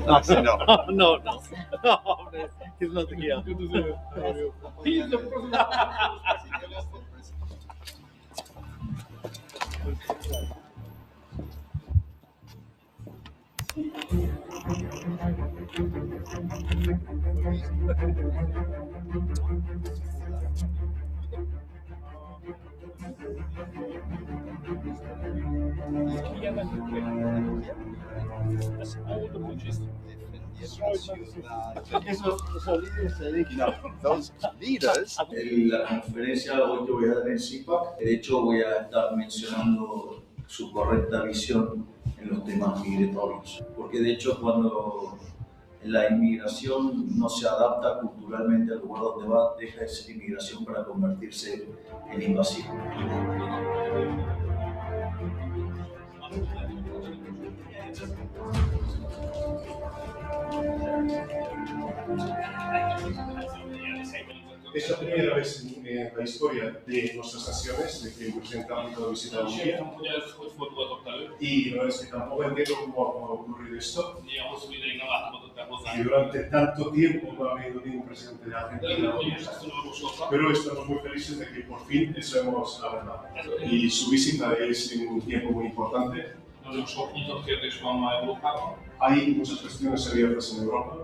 Actually, no. No, no. No, he's not here. He's the Those leaders. En la conferencia hoy que voy a dar en CIPAC, de hecho voy a estar mencionando su correcta visión en los temas migratorios, porque de hecho cuando la inmigración no se adapta culturalmente al lugar donde va, deja de ser inmigración para convertirse en invasión. Es la primera vez en la historia de nuestras naciones de que un presidente ha visitado Hungría. Y la verdad es que tampoco entiendo cómo ha ocurrido esto. Y durante tanto tiempo no ha habido ningún presidente de Argentina. Pero estamos muy felices de que por fin sabemos la verdad. Y su visita es en un tiempo muy importante. Hay muchas cuestiones abiertas en Europa.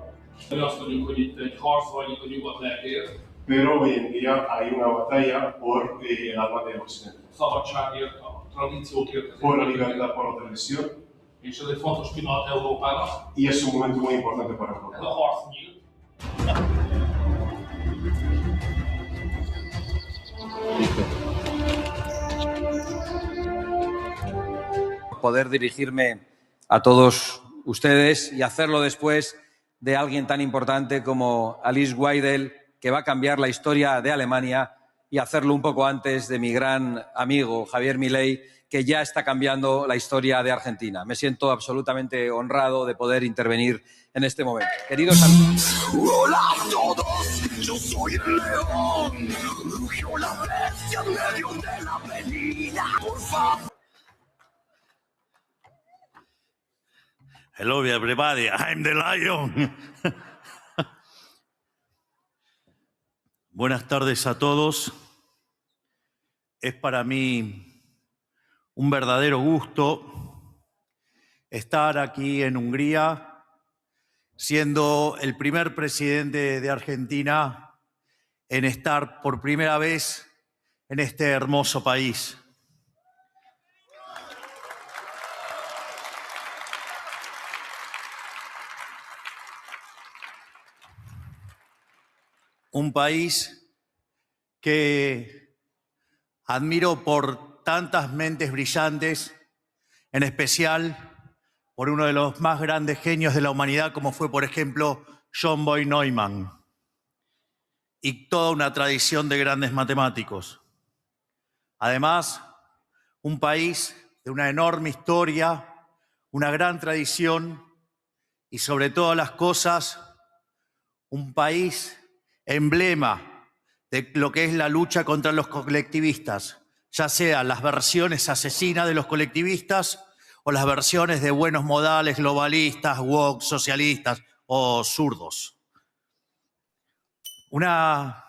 Pero hoy en día hay una batalla por el alma del occidente. Por la libertad, por la tradición. Y es un momento muy importante para Europa. Poder dirigirme a todos ustedes y hacerlo después de alguien tan importante como Alice Weidel, que va a cambiar la historia de Alemania, y hacerlo un poco antes de mi gran amigo Javier Milei, que ya está cambiando la historia de Argentina. Me siento absolutamente honrado de poder intervenir en este momento. Queridos amigos. Hola a todos, yo soy el león. Rugió la bestia en medio de la avenida. Por favor. Hello everybody, I'm the lion. Buenas tardes a todos. Es para mí un verdadero gusto estar aquí en Hungría, siendo el primer presidente de Argentina en estar por primera vez en este hermoso país. Un país que admiro por tantas mentes brillantes, en especial por uno de los más grandes genios de la humanidad, como fue, por ejemplo, John Boy Neumann, y toda una tradición de grandes matemáticos. Además, un país de una enorme historia, una gran tradición y, sobre todas las cosas, un país emblema de lo que es la lucha contra los colectivistas, ya sean las versiones asesinas de los colectivistas o las versiones de buenos modales, globalistas, woke, socialistas o zurdos. Una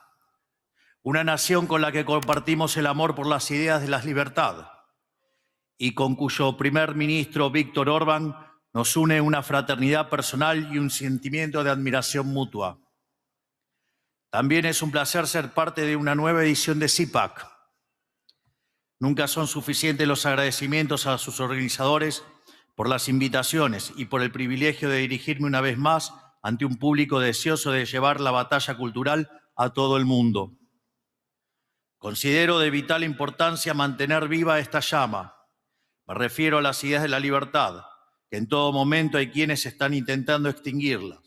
nación con la que compartimos el amor por las ideas de la libertad y con cuyo primer ministro Viktor Orbán nos une una fraternidad personal y un sentimiento de admiración mutua. También es un placer ser parte de una nueva edición de CIPAC. Nunca son suficientes los agradecimientos a sus organizadores por las invitaciones y por el privilegio de dirigirme una vez más ante un público deseoso de llevar la batalla cultural a todo el mundo. Considero de vital importancia mantener viva esta llama. Me refiero a las ideas de la libertad, que en todo momento hay quienes están intentando extinguirlas.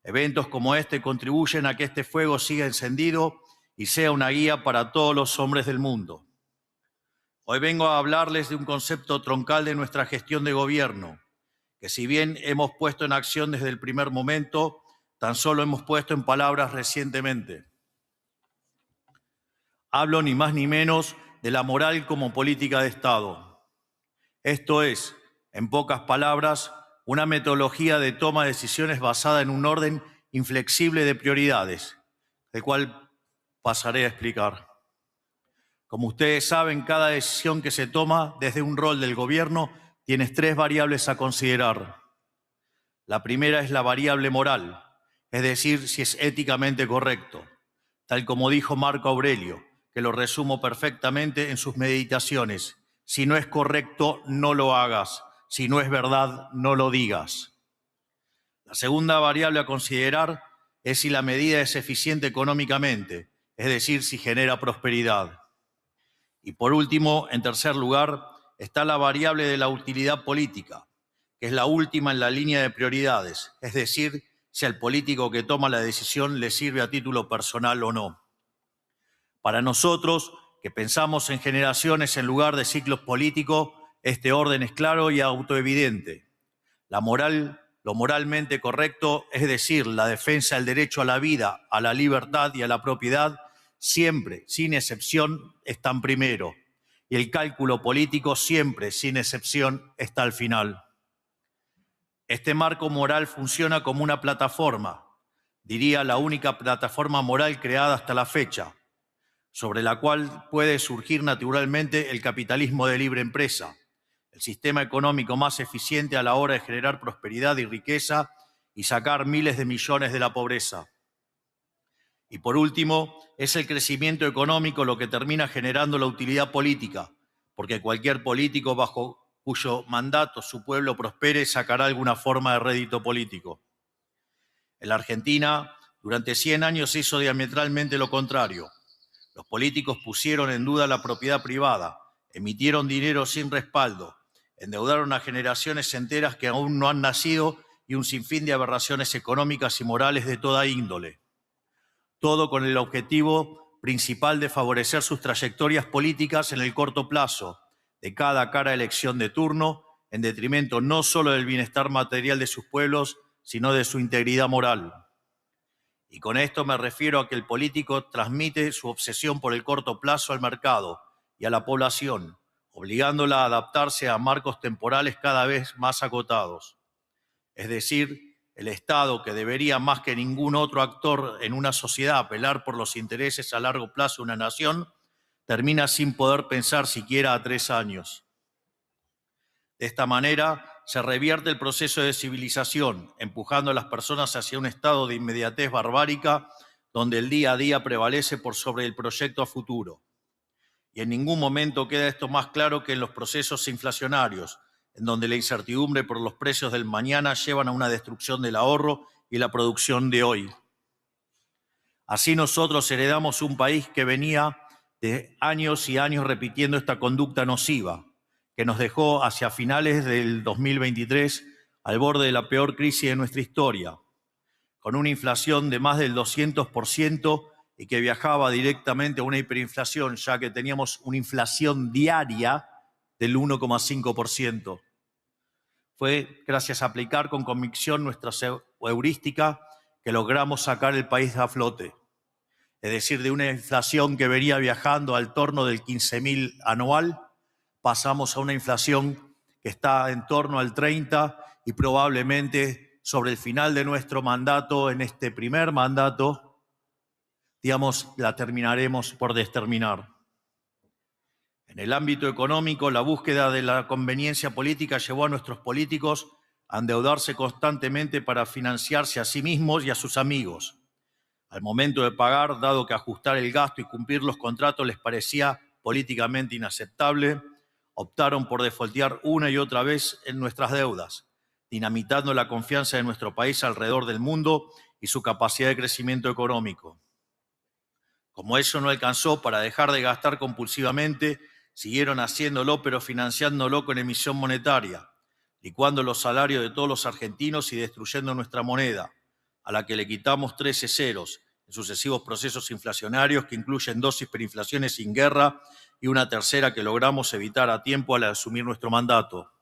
Eventos como este contribuyen a que este fuego siga encendido y sea una guía para todos los hombres del mundo. Hoy vengo a hablarles de un concepto troncal de nuestra gestión de gobierno, que si bien hemos puesto en acción desde el primer momento, tan solo hemos puesto en palabras recientemente. Hablo ni más ni menos de la moral como política de Estado. Esto es, en pocas palabras, una metodología de toma de decisiones basada en un orden inflexible de prioridades, el cual pasaré a explicar. Como ustedes saben, cada decisión que se toma desde un rol del gobierno tiene 3 variables a considerar. La primera es la variable moral, es decir, si es éticamente correcto, tal como dijo Marco Aurelio, que lo resumo perfectamente en sus meditaciones. Si no es correcto, no lo hagas. Si no es verdad, no lo digas. La segunda variable a considerar es si la medida es eficiente económicamente, es decir, si genera prosperidad. Y por último, en tercer lugar, está la variable de la utilidad política, que es la última en la línea de prioridades, es decir, si al político que toma la decisión le sirve a título personal o no. Para nosotros, que pensamos en generaciones en lugar de ciclos políticos, este orden es claro y autoevidente. Lo moralmente correcto, es decir, la defensa del derecho a la vida, a la libertad y a la propiedad, siempre, sin excepción, están primero. Y el cálculo político siempre, sin excepción, está al final. Este marco moral funciona como una plataforma, diría la única plataforma moral creada hasta la fecha, sobre la cual puede surgir naturalmente el capitalismo de libre empresa, el sistema económico más eficiente a la hora de generar prosperidad y riqueza y sacar miles de millones de la pobreza. Y por último, es el crecimiento económico lo que termina generando la utilidad política, porque cualquier político bajo cuyo mandato su pueblo prospere sacará alguna forma de rédito político. En la Argentina, durante 100 años se hizo diametralmente lo contrario. Los políticos pusieron en duda la propiedad privada, emitieron dinero sin respaldo, endeudaron a generaciones enteras que aún no han nacido y un sinfín de aberraciones económicas y morales de toda índole. Todo con el objetivo principal de favorecer sus trayectorias políticas en el corto plazo, de cada cara elección de turno, en detrimento no solo del bienestar material de sus pueblos, sino de su integridad moral. Y con esto me refiero a que el político transmite su obsesión por el corto plazo al mercado y a la población, obligándola a adaptarse a marcos temporales cada vez más acotados. Es decir, el Estado, que debería más que ningún otro actor en una sociedad apelar por los intereses a largo plazo de una nación, termina sin poder pensar siquiera a 3 años. De esta manera se revierte el proceso de civilización, empujando a las personas hacia un estado de inmediatez barbárica donde el día a día prevalece por sobre el proyecto a futuro. Y en ningún momento queda esto más claro que en los procesos inflacionarios, en donde la incertidumbre por los precios del mañana llevan a una destrucción del ahorro y la producción de hoy. Así nosotros heredamos un país que venía de años y años repitiendo esta conducta nociva, que nos dejó hacia finales del 2023 al borde de la peor crisis de nuestra historia, con una inflación de más del 200% y que viajaba directamente a una hiperinflación, ya que teníamos una inflación diaria del 1,5%. Fue gracias a aplicar con convicción nuestra heurística que logramos sacar el país a flote. Es decir, de una inflación que venía viajando al torno del 15.000 anual, pasamos a una inflación que está en torno al 30 y probablemente sobre el final de nuestro mandato, en este primer mandato, la terminaremos por desterminar. En el ámbito económico, la búsqueda de la conveniencia política llevó a nuestros políticos a endeudarse constantemente para financiarse a sí mismos y a sus amigos. Al momento de pagar, dado que ajustar el gasto y cumplir los contratos les parecía políticamente inaceptable, optaron por defaultear una y otra vez en nuestras deudas, dinamitando la confianza de nuestro país alrededor del mundo y su capacidad de crecimiento económico. Como eso no alcanzó para dejar de gastar compulsivamente, siguieron haciéndolo pero financiándolo con emisión monetaria, licuando los salarios de todos los argentinos y destruyendo nuestra moneda, a la que le quitamos 13 ceros en sucesivos procesos inflacionarios que incluyen 2 hiperinflaciones sin guerra y una tercera que logramos evitar a tiempo al asumir nuestro mandato.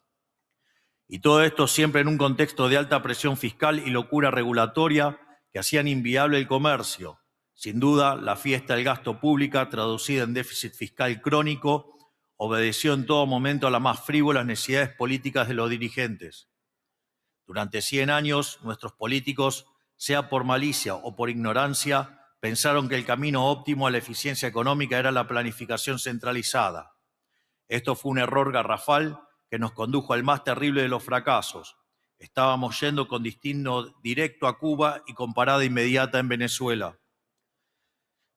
Y todo esto siempre en un contexto de alta presión fiscal y locura regulatoria que hacían inviable el comercio. Sin duda, la fiesta del gasto pública, traducida en déficit fiscal crónico, obedeció en todo momento a las más frívolas necesidades políticas de los dirigentes. Durante 100 años, nuestros políticos, sea por malicia o por ignorancia, pensaron que el camino óptimo a la eficiencia económica era la planificación centralizada. Esto fue un error garrafal que nos condujo al más terrible de los fracasos. Estábamos yendo con destino directo a Cuba y con parada inmediata en Venezuela.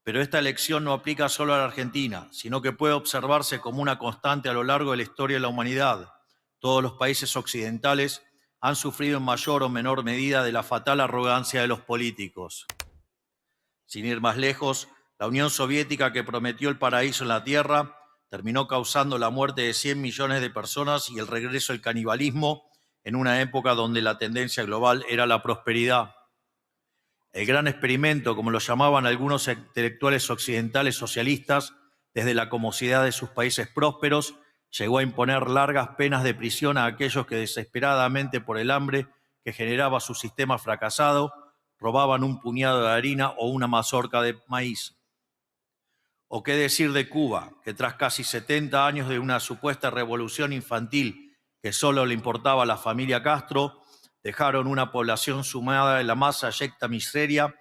Pero esta elección no aplica solo a la Argentina, sino que puede observarse como una constante a lo largo de la historia de la humanidad. Todos los países occidentales han sufrido en mayor o menor medida de la fatal arrogancia de los políticos. Sin ir más lejos, la Unión Soviética, que prometió el paraíso en la tierra, terminó causando la muerte de 100 millones de personas y el regreso del canibalismo en una época donde la tendencia global era la prosperidad. El gran experimento, como lo llamaban algunos intelectuales occidentales socialistas, desde la comodidad de sus países prósperos, llegó a imponer largas penas de prisión a aquellos que desesperadamente por el hambre que generaba su sistema fracasado, robaban un puñado de harina o una mazorca de maíz. ¿O qué decir de Cuba, que tras casi 70 años de una supuesta revolución infantil que solo le importaba a la familia Castro, dejaron una población sumada en la más abyecta miseria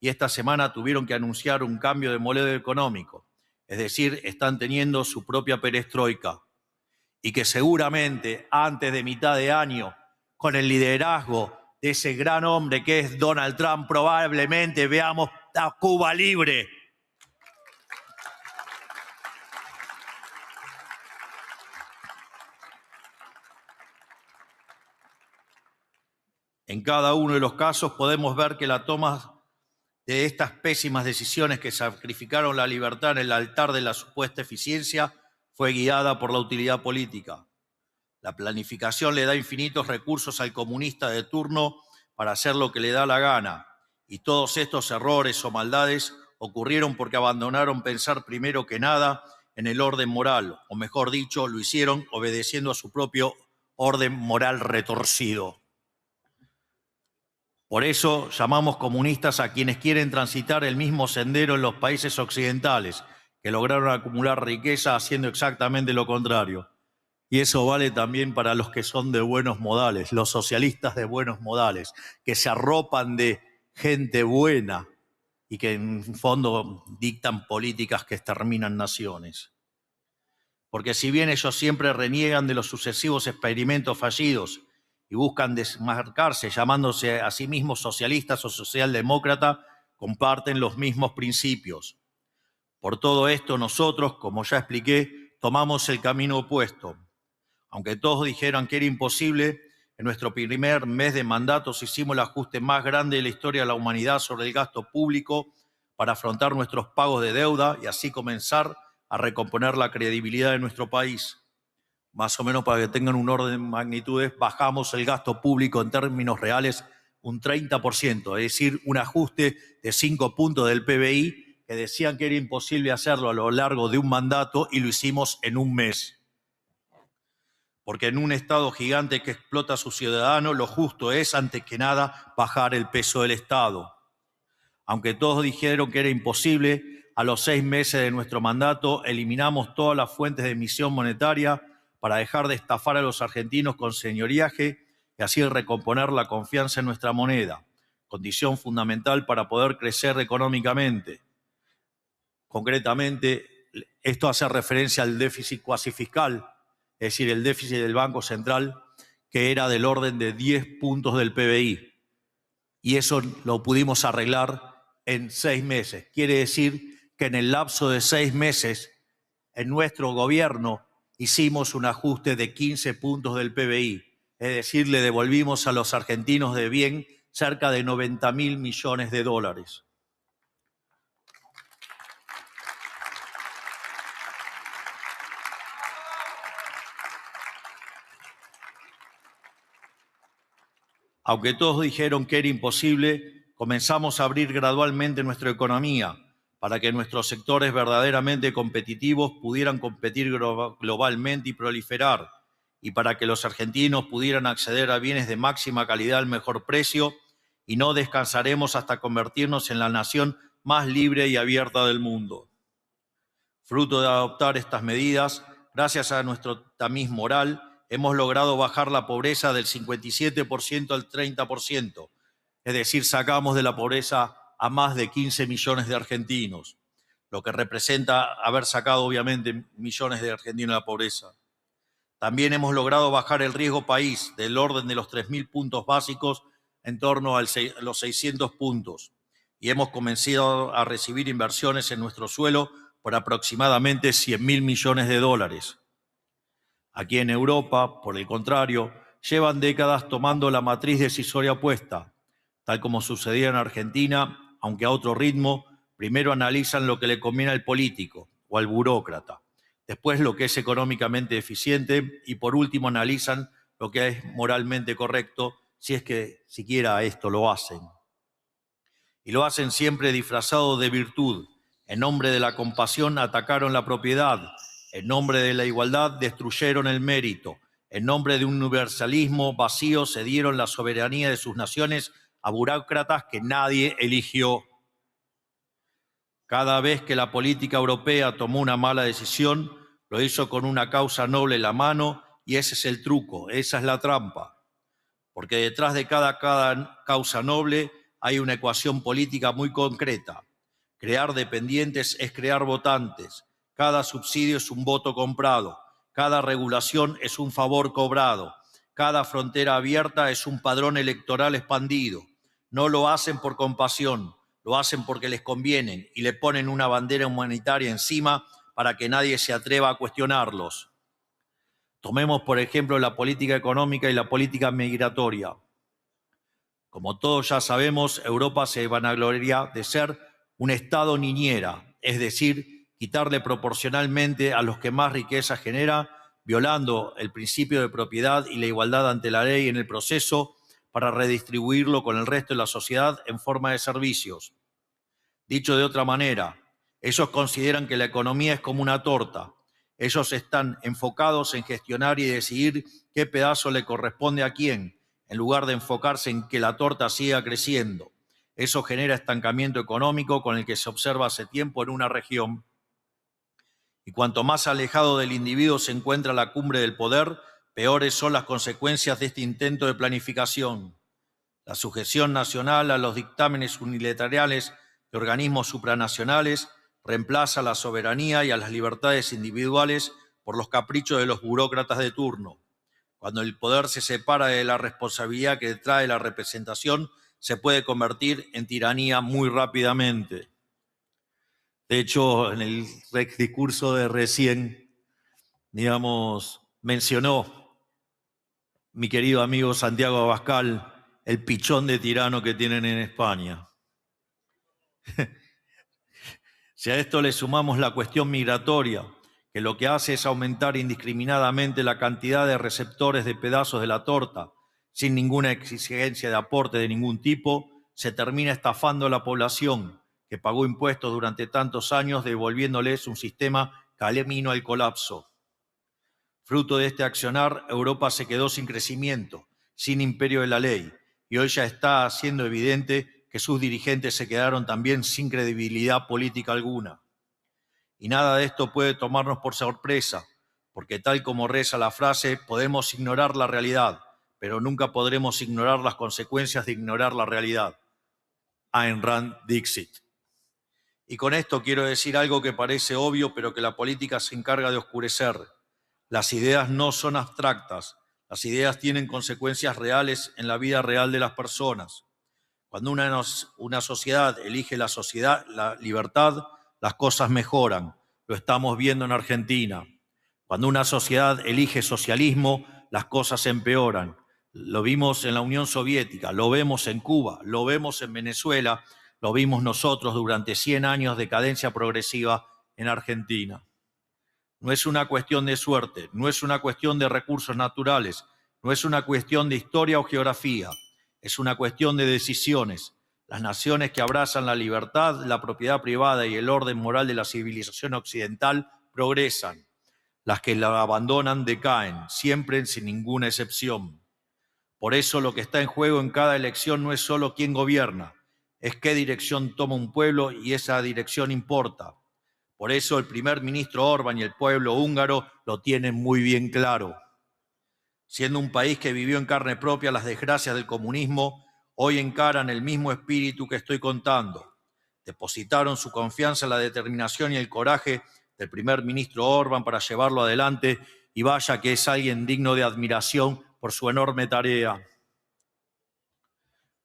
y esta semana tuvieron que anunciar un cambio de modelo económico? Es decir, están teniendo su propia perestroika. Y que seguramente antes de mitad de año, con el liderazgo de ese gran hombre que es Donald Trump, probablemente veamos a Cuba libre. En cada uno de los casos podemos ver que la toma de estas pésimas decisiones que sacrificaron la libertad en el altar de la supuesta eficiencia fue guiada por la utilidad política. La planificación le da infinitos recursos al comunista de turno para hacer lo que le da la gana, y todos estos errores o maldades ocurrieron porque abandonaron pensar primero que nada en el orden moral, o mejor dicho, lo hicieron obedeciendo a su propio orden moral retorcido. Por eso llamamos comunistas a quienes quieren transitar el mismo sendero en los países occidentales, que lograron acumular riqueza haciendo exactamente lo contrario. Y eso vale también para los que son de buenos modales, los socialistas de buenos modales, que se arropan de gente buena y que en fondo dictan políticas que exterminan naciones. Porque si bien ellos siempre reniegan de los sucesivos experimentos fallidos y buscan desmarcarse llamándose a sí mismos socialistas o socialdemócratas, comparten los mismos principios. Por todo esto nosotros, como ya expliqué, tomamos el camino opuesto. Aunque todos dijeran que era imposible, en nuestro primer mes de mandatos hicimos el ajuste más grande de la historia de la humanidad sobre el gasto público para afrontar nuestros pagos de deuda y así comenzar a recomponer la credibilidad de nuestro país. Más o menos para que tengan un orden de magnitudes, bajamos el gasto público en términos reales un 30%, es decir, un ajuste de 5 puntos del PBI que decían que era imposible hacerlo a lo largo de un mandato y lo hicimos en un mes. Porque en un Estado gigante que explota a sus ciudadanos, lo justo es, antes que nada, bajar el peso del Estado. Aunque todos dijeron que era imposible, a los 6 meses de nuestro mandato eliminamos todas las fuentes de emisión monetaria para dejar de estafar a los argentinos con señoriaje y así recomponer la confianza en nuestra moneda, condición fundamental para poder crecer económicamente. Concretamente, esto hace referencia al déficit cuasi fiscal, es decir, el déficit del Banco Central, que era del orden de 10 puntos del PBI. Y eso lo pudimos arreglar en 6 meses. Quiere decir que en el lapso de 6 meses, en nuestro gobierno, hicimos un ajuste de 15 puntos del PBI. Es decir, le devolvimos a los argentinos de bien cerca de 90.000 millones de dólares. Aunque todos dijeron que era imposible, comenzamos a abrir gradualmente nuestra economía para que nuestros sectores verdaderamente competitivos pudieran competir globalmente y proliferar, y para que los argentinos pudieran acceder a bienes de máxima calidad al mejor precio, y no descansaremos hasta convertirnos en la nación más libre y abierta del mundo. Fruto de adoptar estas medidas, gracias a nuestro tamiz moral hemos logrado bajar la pobreza del 57% al 30%. Es decir, sacamos de la pobreza a más de 15 millones de argentinos, lo que representa haber sacado obviamente millones de argentinos de la pobreza. También hemos logrado bajar el riesgo país del orden de los 3.000 puntos básicos en torno a los 600 puntos y hemos comenzado a recibir inversiones en nuestro suelo por aproximadamente 100.000 millones de dólares. Aquí en Europa, por el contrario, llevan décadas tomando la matriz decisoria opuesta. Tal como sucedía en Argentina, aunque a otro ritmo, primero analizan lo que le conviene al político o al burócrata, después lo que es económicamente eficiente y por último analizan lo que es moralmente correcto, si es que siquiera esto lo hacen. Y lo hacen siempre disfrazado de virtud. En nombre de la compasión atacaron la propiedad, en nombre de la igualdad destruyeron el mérito, en nombre de un universalismo vacío cedieron la soberanía de sus naciones a burócratas que nadie eligió. Cada vez que la política europea tomó una mala decisión, lo hizo con una causa noble en la mano y ese es el truco, esa es la trampa. Porque detrás de cada causa noble hay una ecuación política muy concreta. Crear dependientes es crear votantes. Cada subsidio es un voto comprado. Cada regulación es un favor cobrado. Cada frontera abierta es un padrón electoral expandido. No lo hacen por compasión, lo hacen porque les convienen y le ponen una bandera humanitaria encima para que nadie se atreva a cuestionarlos. Tomemos, por ejemplo, la política económica y la política migratoria. Como todos ya sabemos, Europa se vanagloria de ser un Estado niñera, es decir, quitarle proporcionalmente a los que más riqueza genera, violando el principio de propiedad y la igualdad ante la ley en el proceso para redistribuirlo con el resto de la sociedad en forma de servicios. Dicho de otra manera, ellos consideran que la economía es como una torta. Ellos están enfocados en gestionar y decidir qué pedazo le corresponde a quién, en lugar de enfocarse en que la torta siga creciendo. Eso genera estancamiento económico con el que se observa hace tiempo en una región. Y cuanto más alejado del individuo se encuentra la cumbre del poder, peores son las consecuencias de este intento de planificación. La sujeción nacional a los dictámenes unilaterales de organismos supranacionales reemplaza la soberanía y a las libertades individuales por los caprichos de los burócratas de turno. Cuando el poder se separa de la responsabilidad que trae la representación, se puede convertir en tiranía muy rápidamente. De hecho, en el discurso de recién, mencionó mi querido amigo Santiago Abascal el pichón de tirano que tienen en España. Si a esto le sumamos la cuestión migratoria, que lo que hace es aumentar indiscriminadamente la cantidad de receptores de pedazos de la torta, sin ninguna exigencia de aporte de ningún tipo, se termina estafando a la población que pagó impuestos durante tantos años, devolviéndoles un sistema camino al colapso. Fruto de este accionar, Europa se quedó sin crecimiento, sin imperio de la ley, y hoy ya está siendo evidente que sus dirigentes se quedaron también sin credibilidad política alguna. Y nada de esto puede tomarnos por sorpresa, porque tal como reza la frase, podemos ignorar la realidad, pero nunca podremos ignorar las consecuencias de ignorar la realidad. Ayn Rand Dixit. Y con esto quiero decir algo que parece obvio, pero que la política se encarga de oscurecer. Las ideas no son abstractas, las ideas tienen consecuencias reales en la vida real de las personas. Cuando una sociedad elige la libertad, las cosas mejoran. Lo estamos viendo en Argentina. Cuando una sociedad elige socialismo, las cosas empeoran. Lo vimos en la Unión Soviética, lo vemos en Cuba, lo vemos en Venezuela, lo vimos nosotros durante 100 años de decadencia progresiva en Argentina. No es una cuestión de suerte, no es una cuestión de recursos naturales, no es una cuestión de historia o geografía, es una cuestión de decisiones. Las naciones que abrazan la libertad, la propiedad privada y el orden moral de la civilización occidental progresan. Las que la abandonan decaen, siempre sin ninguna excepción. Por eso lo que está en juego en cada elección no es solo quién gobierna, es qué dirección toma un pueblo y esa dirección importa. Por eso el primer ministro Orbán y el pueblo húngaro lo tienen muy bien claro. Siendo un país que vivió en carne propia las desgracias del comunismo, hoy encaran el mismo espíritu que estoy contando. Depositaron su confianza en la determinación y el coraje del primer ministro Orbán para llevarlo adelante, y vaya que es alguien digno de admiración por su enorme tarea.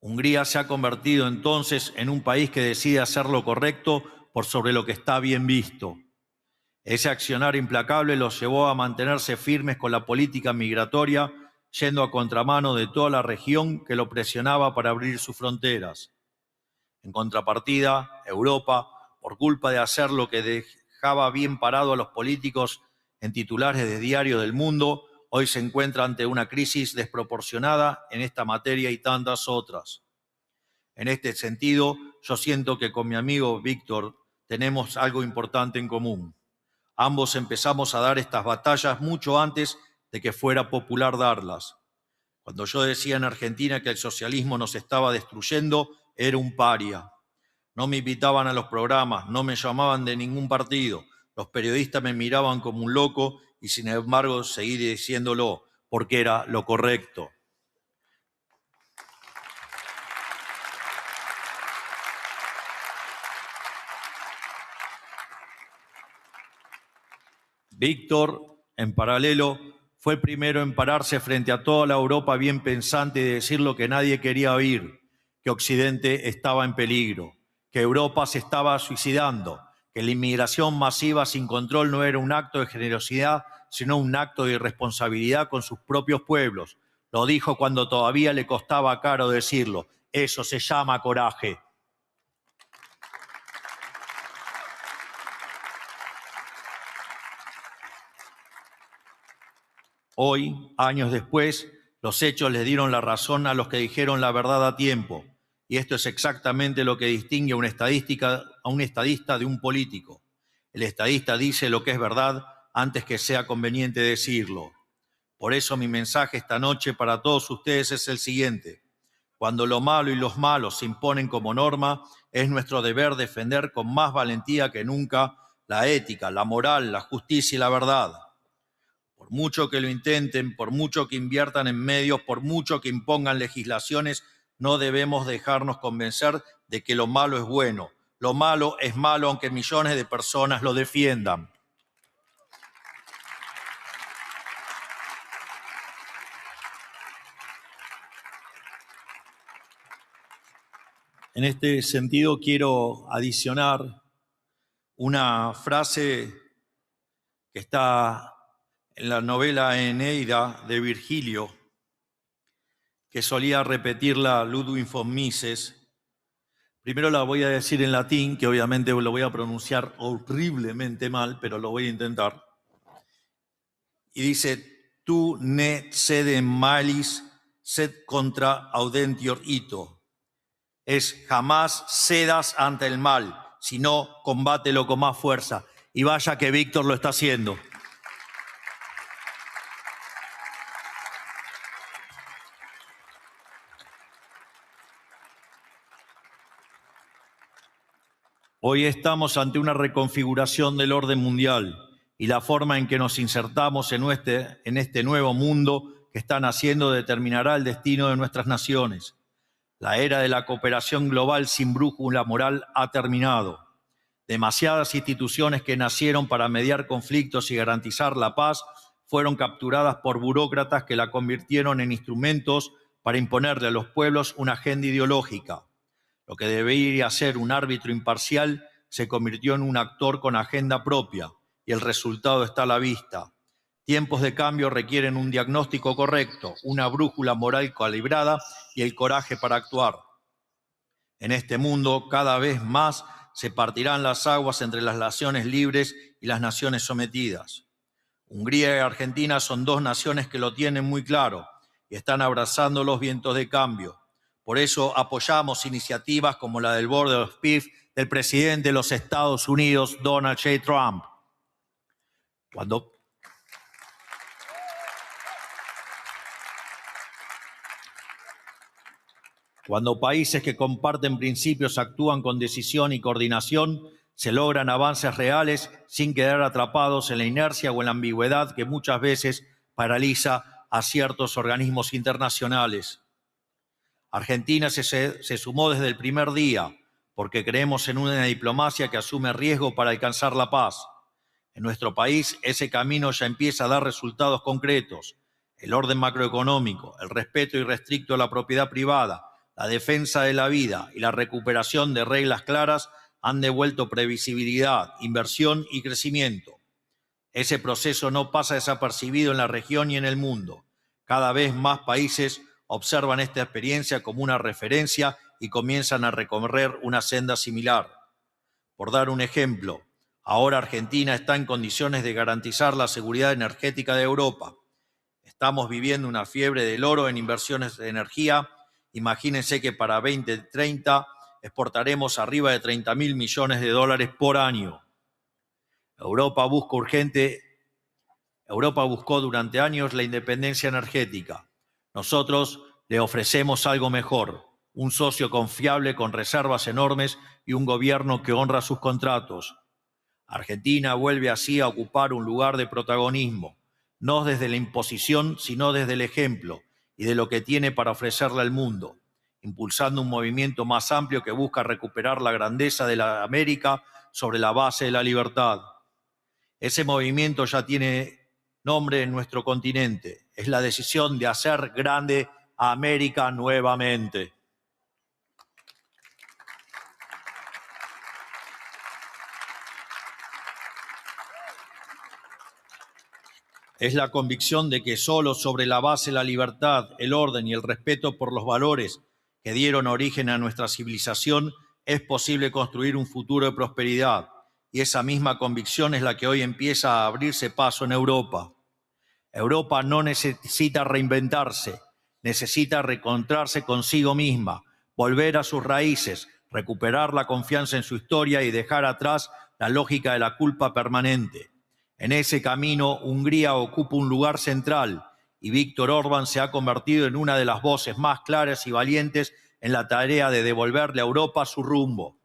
Hungría se ha convertido entonces en un país que decide hacer lo correcto por sobre lo que está bien visto. Ese accionar implacable los llevó a mantenerse firmes con la política migratoria, yendo a contramano de toda la región que lo presionaba para abrir sus fronteras. En contrapartida, Europa, por culpa de hacer lo que dejaba bien parado a los políticos en titulares de diario del mundo, hoy se encuentra ante una crisis desproporcionada en esta materia y tantas otras. En este sentido, yo siento que con mi amigo Víctor tenemos algo importante en común. Ambos empezamos a dar estas batallas mucho antes de que fuera popular darlas. Cuando yo decía en Argentina que el socialismo nos estaba destruyendo, era un paria. No me invitaban a los programas, no me llamaban de ningún partido. Los periodistas me miraban como un loco y sin embargo seguí diciéndolo porque era lo correcto. Víctor, en paralelo, fue el primero en pararse frente a toda la Europa bien pensante y decir lo que nadie quería oír, que Occidente estaba en peligro, que Europa se estaba suicidando, que la inmigración masiva sin control no era un acto de generosidad, sino un acto de irresponsabilidad con sus propios pueblos. Lo dijo cuando todavía le costaba caro decirlo. Eso se llama coraje. Hoy, años después, los hechos les dieron la razón a los que dijeron la verdad a tiempo. Y esto es exactamente lo que distingue a un estadista de un político. El estadista dice lo que es verdad antes que sea conveniente decirlo. Por eso mi mensaje esta noche para todos ustedes es el siguiente. Cuando lo malo y los malos se imponen como norma, es nuestro deber defender con más valentía que nunca la ética, la moral, la justicia y la verdad. Por mucho que lo intenten, por mucho que inviertan en medios, por mucho que impongan legislaciones, no debemos dejarnos convencer de que lo malo es bueno. Lo malo es malo aunque millones de personas lo defiendan. En este sentido quiero adicionar una frase que está en la novela Eneida de Virgilio, que solía repetirla Ludwig von Mises. Primero la voy a decir en latín, que obviamente lo voy a pronunciar horriblemente mal, pero lo voy a intentar. Y dice, tu ne cedem malis, sed contra audentior ito. Es jamás cedas ante el mal, sino combátelo con más fuerza. Y vaya que Víctor lo está haciendo. Hoy estamos ante una reconfiguración del orden mundial y la forma en que nos insertamos en este nuevo mundo que está naciendo determinará el destino de nuestras naciones. La era de la cooperación global sin brújula moral ha terminado. Demasiadas instituciones que nacieron para mediar conflictos y garantizar la paz fueron capturadas por burócratas que la convirtieron en instrumentos para imponerle a los pueblos una agenda ideológica. Lo que debería ser un árbitro imparcial se convirtió en un actor con agenda propia y el resultado está a la vista. Tiempos de cambio requieren un diagnóstico correcto, una brújula moral calibrada y el coraje para actuar. En este mundo, cada vez más se partirán las aguas entre las naciones libres y las naciones sometidas. Hungría y Argentina son dos naciones que lo tienen muy claro y están abrazando los vientos de cambio. Por eso apoyamos iniciativas como la del Board of Peace del presidente de los Estados Unidos, Donald J. Trump. Cuando países que comparten principios actúan con decisión y coordinación, se logran avances reales sin quedar atrapados en la inercia o en la ambigüedad que muchas veces paraliza a ciertos organismos internacionales. Argentina se sumó desde el primer día porque creemos en una diplomacia que asume riesgo para alcanzar la paz. En nuestro país ese camino ya empieza a dar resultados concretos. El orden macroeconómico, el respeto irrestricto a la propiedad privada, la defensa de la vida y la recuperación de reglas claras han devuelto previsibilidad, inversión y crecimiento. Ese proceso no pasa desapercibido en la región y en el mundo. Cada vez más países observan esta experiencia como una referencia y comienzan a recorrer una senda similar. Por dar un ejemplo, ahora Argentina está en condiciones de garantizar la seguridad energética de Europa. Estamos viviendo una fiebre del oro en inversiones de energía. Imagínense que para 2030 exportaremos arriba de 30.000 millones de dólares por año. Europa buscó durante años la independencia energética. Nosotros le ofrecemos algo mejor, un socio confiable con reservas enormes y un gobierno que honra sus contratos. Argentina vuelve así a ocupar un lugar de protagonismo, no desde la imposición, sino desde el ejemplo y de lo que tiene para ofrecerle al mundo, impulsando un movimiento más amplio que busca recuperar la grandeza de la América sobre la base de la libertad. Ese movimiento ya tiene nombre en nuestro continente. Es la decisión de hacer grande a América nuevamente. Es la convicción de que solo sobre la base de la libertad, el orden y el respeto por los valores que dieron origen a nuestra civilización es posible construir un futuro de prosperidad. Y esa misma convicción es la que hoy empieza a abrirse paso en Europa. Europa no necesita reinventarse, necesita reencontrarse consigo misma, volver a sus raíces, recuperar la confianza en su historia y dejar atrás la lógica de la culpa permanente. En ese camino, Hungría ocupa un lugar central y Víktor Orbán se ha convertido en una de las voces más claras y valientes en la tarea de devolverle a Europa su rumbo.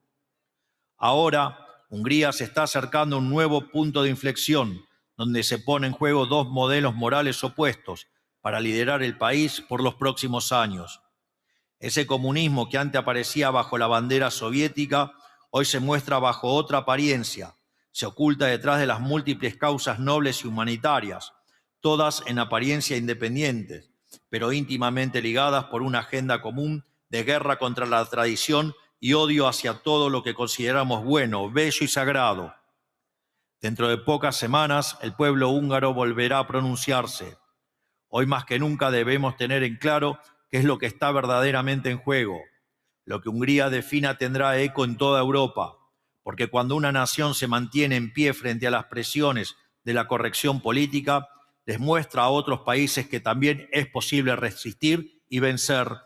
Ahora, Hungría se está acercando a un nuevo punto de inflexión, donde se ponen en juego dos modelos morales opuestos para liderar el país por los próximos años. Ese comunismo que antes aparecía bajo la bandera soviética, hoy se muestra bajo otra apariencia. Se oculta detrás de las múltiples causas nobles y humanitarias, todas en apariencia independientes, pero íntimamente ligadas por una agenda común de guerra contra la tradición y odio hacia todo lo que consideramos bueno, bello y sagrado. Dentro de pocas semanas, el pueblo húngaro volverá a pronunciarse. Hoy más que nunca debemos tener en claro qué es lo que está verdaderamente en juego. Lo que Hungría defina tendrá eco en toda Europa, porque cuando una nación se mantiene en pie frente a las presiones de la corrección política, les muestra a otros países que también es posible resistir y vencer.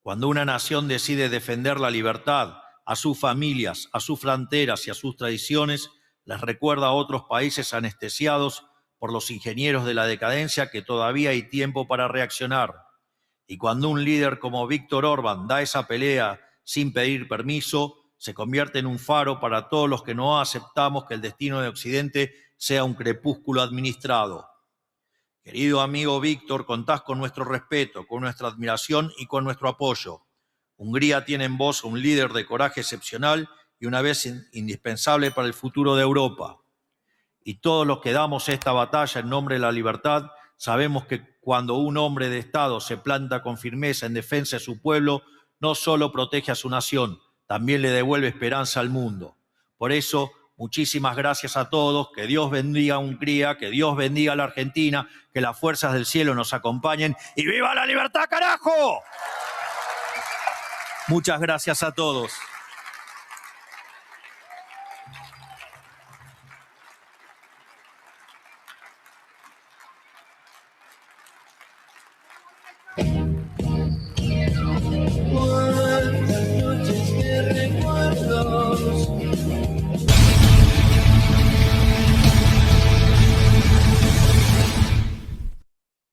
Cuando una nación decide defender la libertad, a sus familias, a sus fronteras y a sus tradiciones, les recuerda a otros países anestesiados por los ingenieros de la decadencia que todavía hay tiempo para reaccionar. Y cuando un líder como Víktor Orbán da esa pelea sin pedir permiso, se convierte en un faro para todos los que no aceptamos que el destino de Occidente sea un crepúsculo administrado. Querido amigo Víktor, contás con nuestro respeto, con nuestra admiración y con nuestro apoyo. Hungría tiene en vos un líder de coraje excepcional y una vez indispensable para el futuro de Europa. Y todos los que damos esta batalla en nombre de la libertad, sabemos que cuando un hombre de Estado se planta con firmeza en defensa de su pueblo, no solo protege a su nación, también le devuelve esperanza al mundo. Por eso, muchísimas gracias a todos, que Dios bendiga a Hungría, que Dios bendiga a la Argentina, que las fuerzas del cielo nos acompañen y ¡viva la libertad, carajo! Muchas gracias a todos.